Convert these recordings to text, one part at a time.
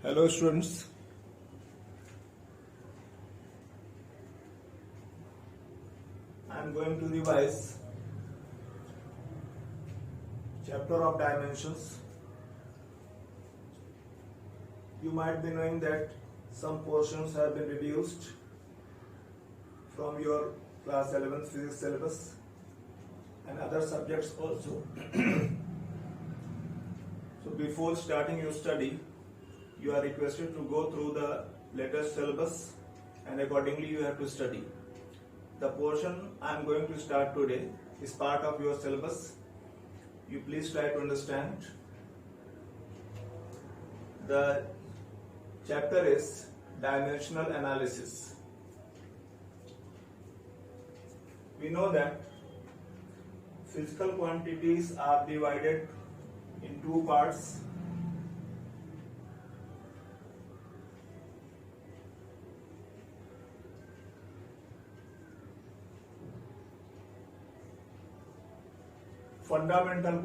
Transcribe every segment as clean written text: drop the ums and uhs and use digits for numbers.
Hello students, I am going to revise chapter of dimensions. You might be knowing that some portions have been reduced from your class 11th physics syllabus and other subjects also. So before starting your study, you are requested to go through the latest syllabus and accordingly you have to study. The portion I am going to start today is part of your syllabus. You please try to understand. The chapter is dimensional analysis. We know that physical quantities are divided in two parts. Fundamental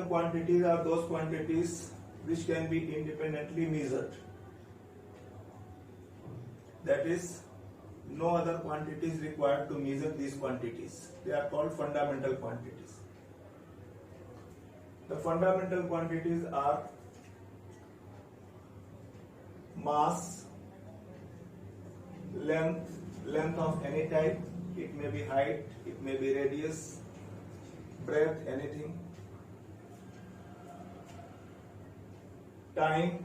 quantities are those quantities which can be independently measured. That is, no other quantity is required to measure these quantities. They are called fundamental quantities. The fundamental quantities are mass, length of any type, it may be height, it may be radius, breadth, anything, time,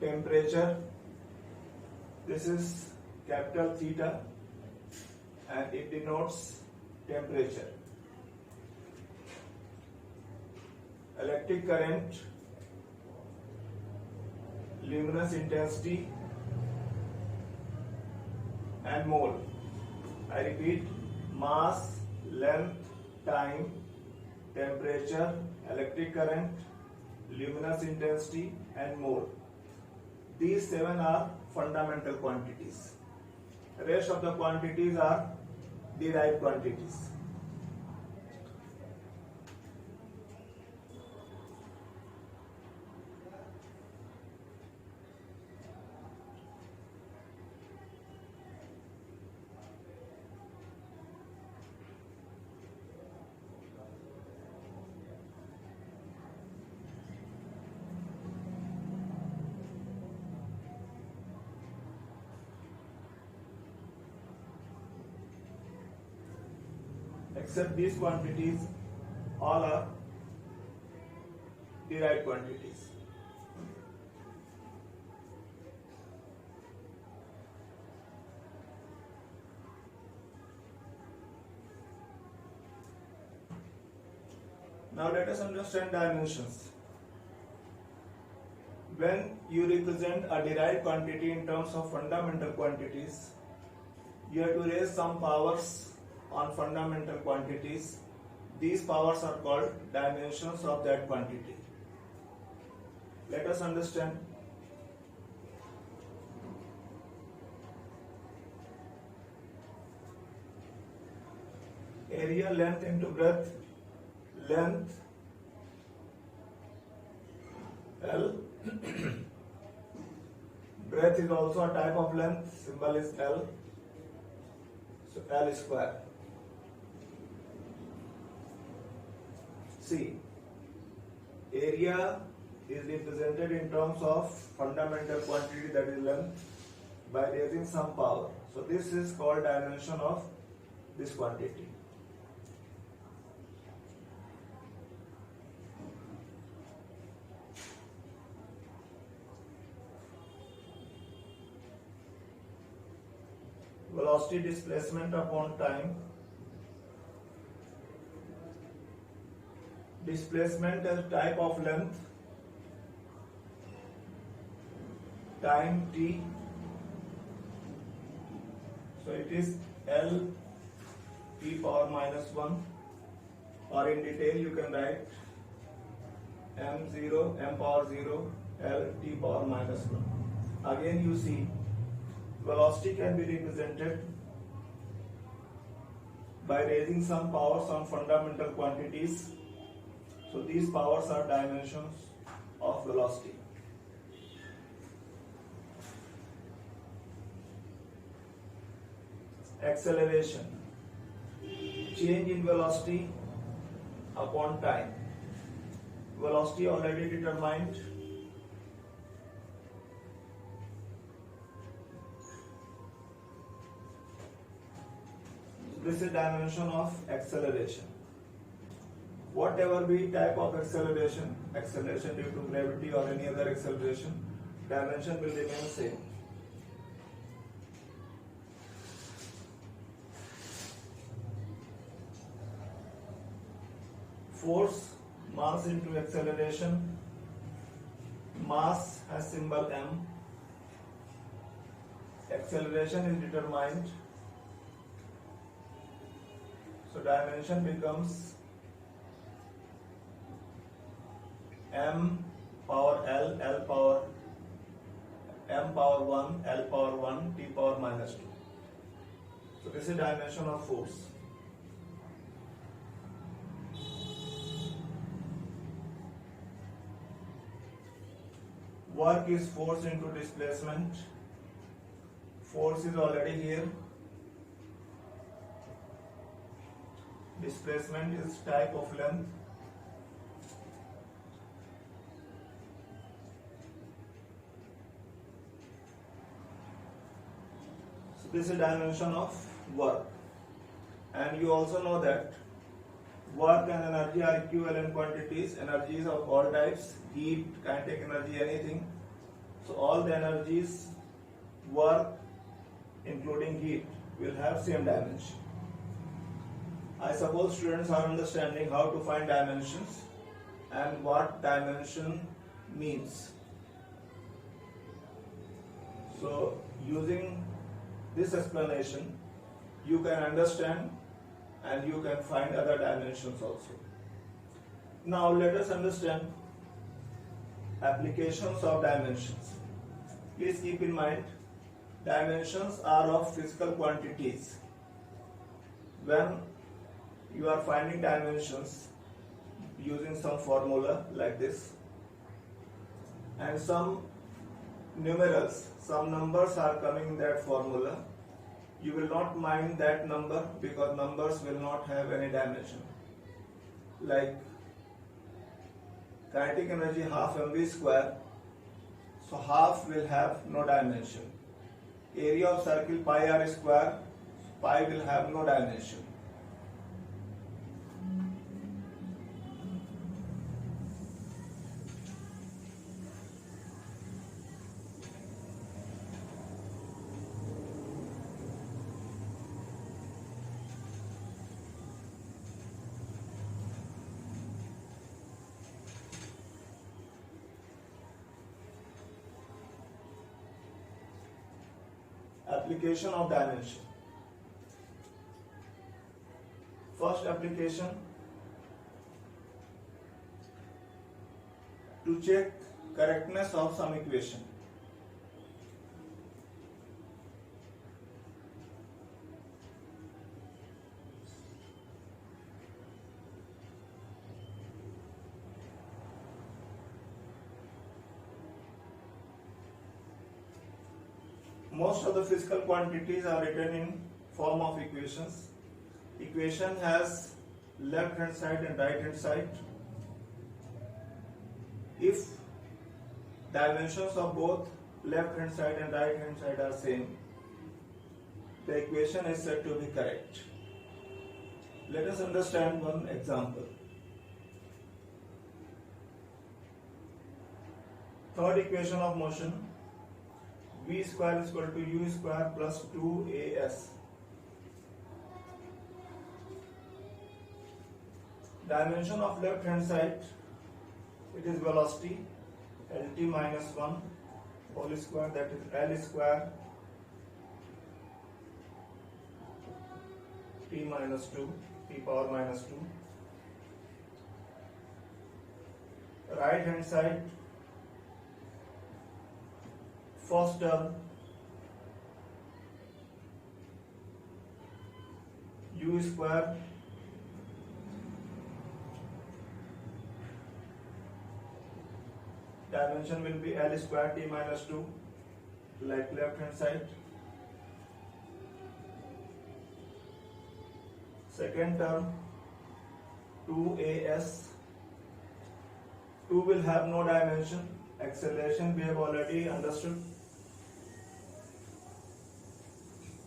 temperature, this is capital theta and it denotes temperature. Electric current, luminous intensity and mole. I repeat, mass, length, time, temperature, electric current, luminous intensity and mole. These 7 are fundamental quantities. The rest of the quantities are derived quantities. Except these quantities, all are derived quantities. Now let us understand dimensions. When you represent a derived quantity in terms of fundamental quantities, you have to raise some powers on fundamental quantities. These powers are called dimensions of that quantity. Let us understand. Area, length into breadth. Length L. Breadth is also a type of length. Symbol is L. So L square. See, area is represented in terms of fundamental quantity, that is length, by raising some power. So this is called dimension of this quantity. Velocity displacement upon time. Displacement is type of length, time t, so it is L t power minus 1, or in detail you can write m power 0 L t power minus 1. Again you see velocity can be represented by raising some powers on fundamental quantities. So these powers are dimensions of velocity. Acceleration, change in velocity upon time. Velocity already determined. This is dimension of acceleration. Whatever be type of acceleration, acceleration due to gravity or any other acceleration, dimension will remain same. Force, mass into acceleration. Mass has symbol m. Acceleration is determined. So dimension becomes m power l, l power m power 1, l power 1, t power minus 2. So this is dimension of force. Work is force into displacement. Force is already here. Displacement is type of length. So this is dimension of work. And you also know that work and energy are equivalent quantities. Energies of all types, heat, kinetic energy, anything. So all the energies, work including heat, will have same dimension. I suppose students are understanding how to find dimensions and what dimension means. So using this explanation, you can understand and you can find other dimensions also. Now let us understand applications of dimensions. Please keep in mind, dimensions are of physical quantities. When you are finding dimensions using some formula like this, and some numerals, some numbers are coming in that formula, you will not mind that number because numbers will not have any dimension. Like kinetic energy half mv square, so half will have no dimension. Area of circle pi r square, pi will have no dimension. Application of dimension. First application, to check correctness of some equation. Most of the physical quantities are written in form of equations. Equation has left hand side and right hand side. If dimensions of both left hand side and right hand side are same, the equation is said to be correct. Let us understand one example. Third equation of motion, v square is equal to u square plus 2as. Dimension of left hand side, it is velocity, lt minus 1 whole square, that is l square t minus 2, t power minus 2. Right hand side, first term u square dimension will be L square t minus 2, like left hand side. Second term 2as, 2 will have no dimension, acceleration we have already understood,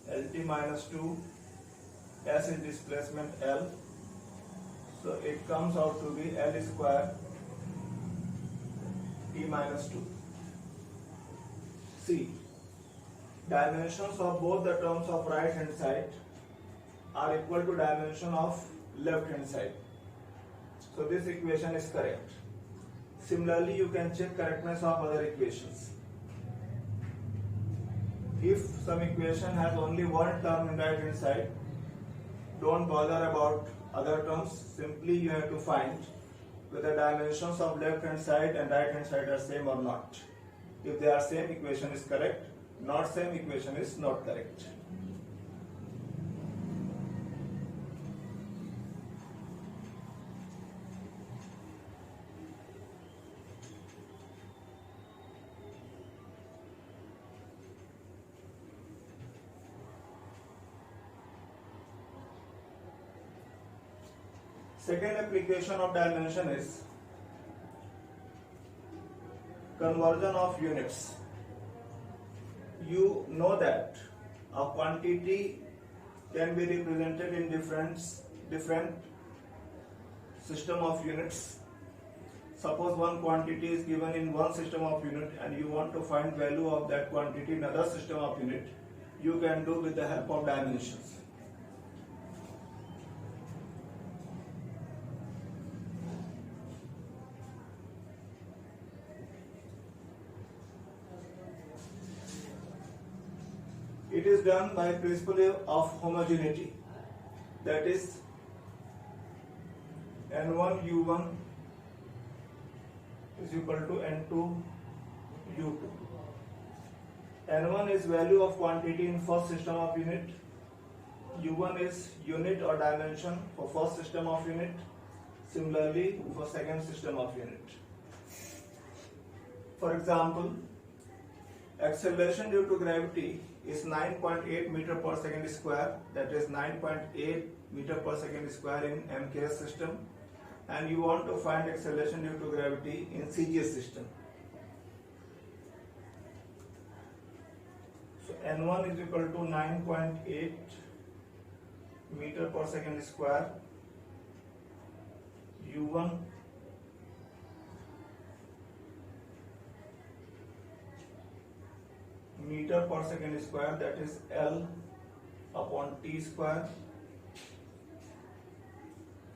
Lt minus 2, s is displacement L, so it comes out to be L square t minus 2. See, dimensions of both the terms of right hand side are equal to dimension of left hand side. So this equation is correct. Similarly, you can check correctness of other equations. If some equation has only one term in right hand side, don't bother about other terms. Simply you have to find whether dimensions of left hand side and right hand side are same or not. If they are same, equation is correct. Not same, equation is not correct. Second application of dimension is conversion of units. You know that a quantity can be represented in different system of units. Suppose one quantity is given in one system of unit and you want to find value of that quantity in another system of unit, you can do with the help of dimensions. It is done by principle of homogeneity, that is N1 U1 is equal to N2 U2. N1 is value of quantity in first system of unit, U1 is unit or dimension for first system of unit, similarly for second system of unit. For example, acceleration due to gravity is 9.8 meter per second square, that is 9.8 meter per second square in MKS system, and you want to find acceleration due to gravity in CGS system. So N1 is equal to 9.8 meter per second square, U1 meter per second square, that is L upon T square,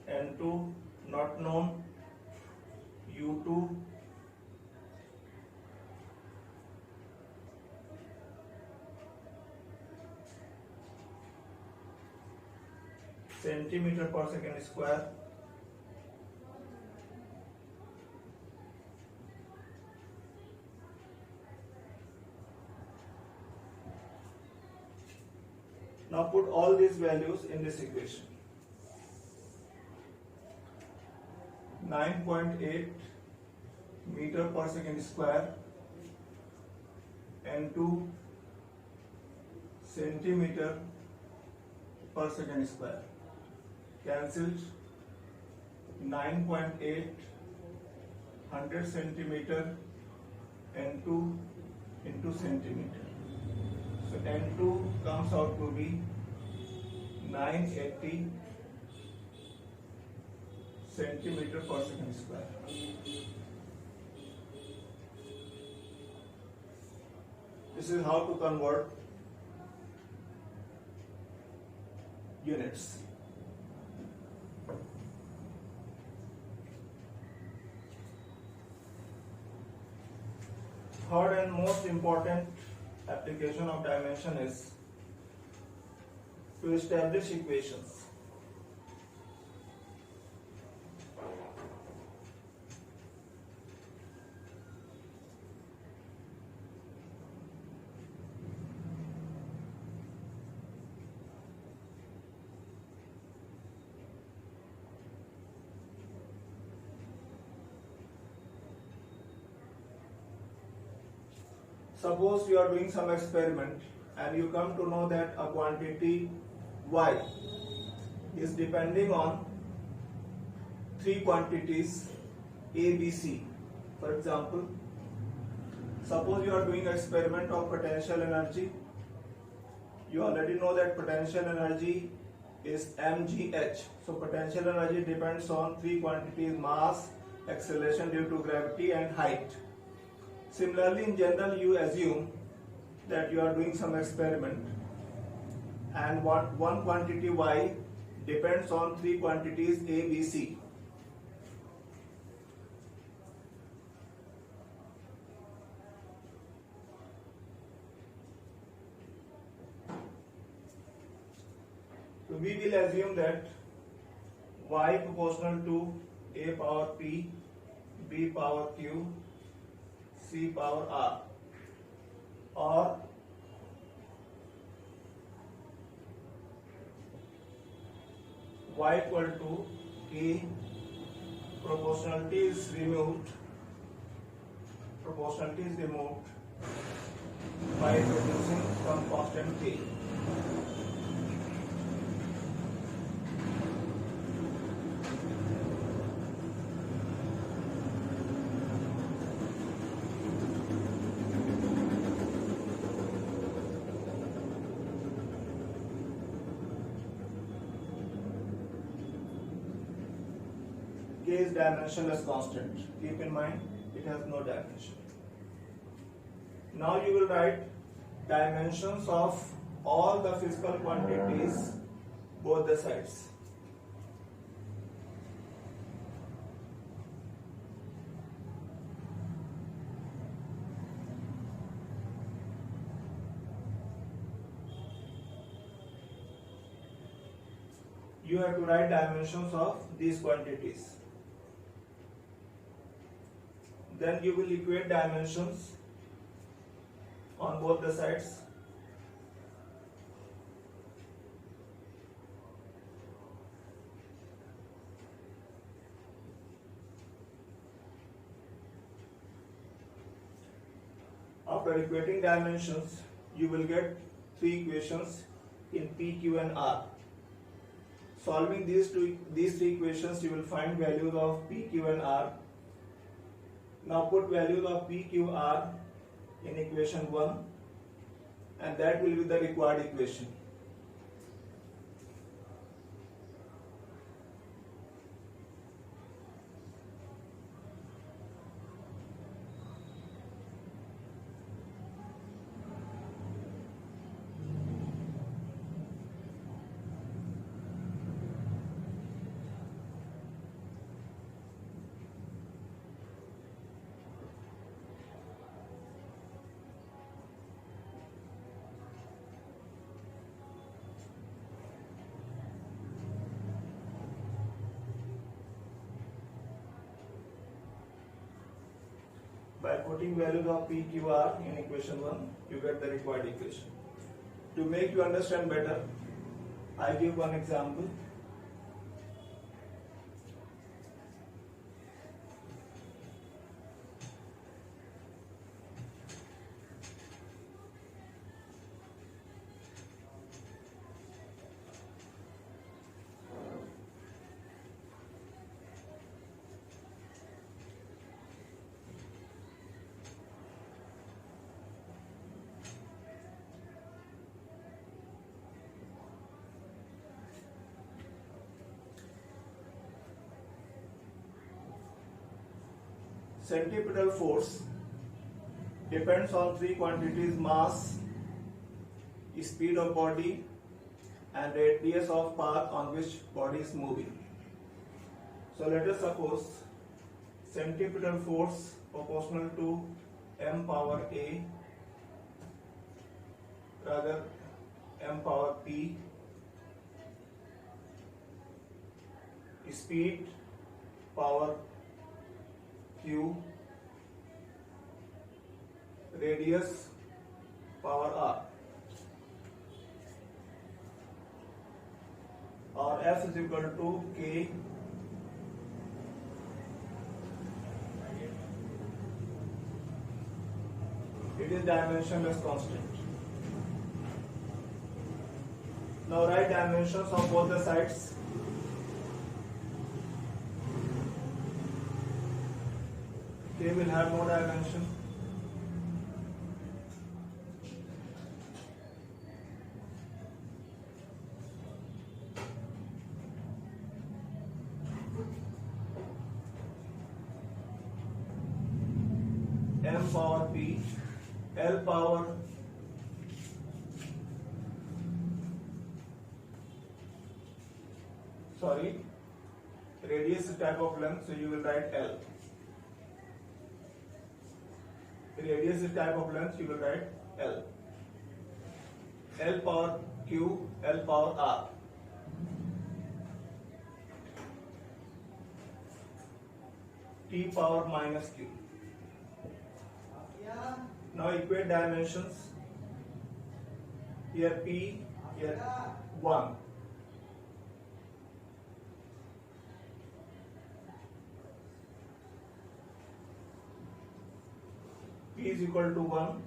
N2 not known, U2 centimeter per second square, now put all these values in this equation. 9.8 meter per second square, N2 centimeter per second square, cancelled. 9.8 100 centimeter, N2 into centimeter. So N2 comes out to be 980 centimeter per second square. This is how to convert units. Third and most important application of dimension is to establish equations. Suppose you are doing some experiment and you come to know that a quantity y is depending on three quantities A, B, C. For example, suppose you are doing experiment of potential energy. You already know that potential energy is mgh. So potential energy depends on three quantities: mass, acceleration due to gravity, and height. Similarly, in general, you assume that you are doing some experiment and one quantity y depends on three quantities A, B, C. So we will assume that y proportional to a power p, b power q, c power r, or y equal to k, proportionality is removed by introducing some constant k. K is dimensionless constant. Keep in mind, it has no dimension. Now you will write dimensions of all the physical quantities, both the sides. You have to write dimensions of these quantities. Then you will equate dimensions on both the sides. After equating dimensions, you will get three equations in P, Q, and R. Solving these three equations, you will find values of P, Q, and R. Now put values of P, Q, R in equation 1, and that will be the required equation. By putting values of P, Q, R in equation 1, you get the required equation. To make you understand better, I give one example. Centripetal force depends on three quantities: mass, speed of body, and radius of path on which body is moving. So let us suppose centripetal force proportional to m power a, rather m power p, speed power q, radius power r, or F is equal to k It is dimensionless constant. Now write dimensions of both the sides. K will have no dimension. M power P, L power radius is type of length, so you will write L. Radius is type of length, you will write L. L power Q, L power R. T power minus Q. Now equate dimensions. Here P, here 1. P is equal to 1.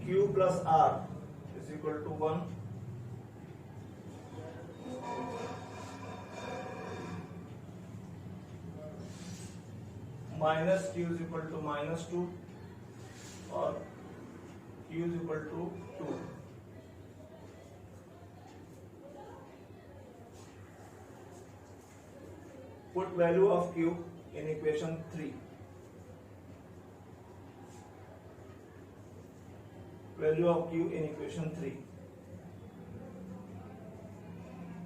Q plus R is equal to 1. Minus Q is equal to minus 2 or Q is equal to 2. Put value of Q in equation 3. Value of Q in equation 3.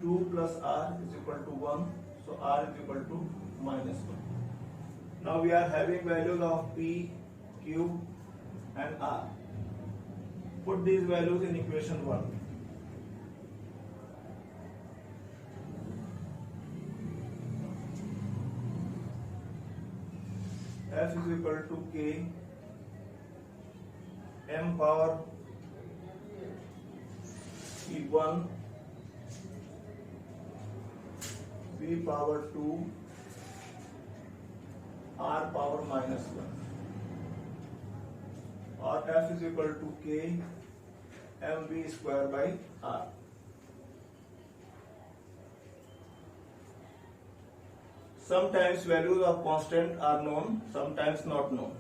2 plus R is equal to 1. So R is equal to minus 1. Now we are having values of P, Q and R. Put these values in equation 1. F is equal to K M power P1 P power 2 R power minus 1, or F is equal to K mv square by R. Sometimes values of constant are known, sometimes not known.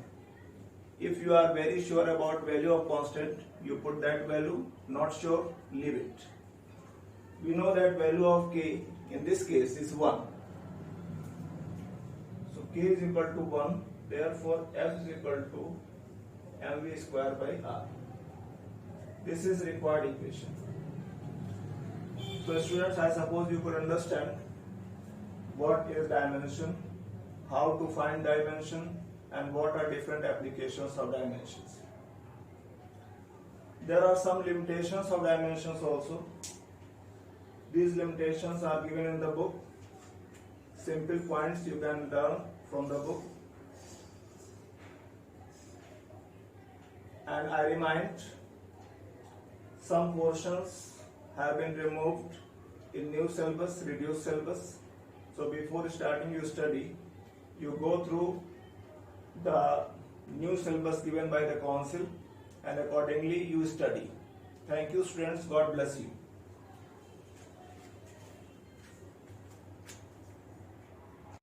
If you are very sure about value of constant, you put that value. Not sure, leave it. We know that value of K in this case is 1. So K is equal to 1. Therefore F is equal to mv square by R. This is required equation. So students, I suppose you could understand what is dimension, how to find dimension, and what are different applications of dimensions. There are some limitations of dimensions also. These limitations are given in the book. Simple points you can learn from the book. And I remind, some portions have been removed in new syllabus, reduced syllabus. So before starting your study, you go through the new syllabus given by the council and accordingly you study. Thank you students. God bless you.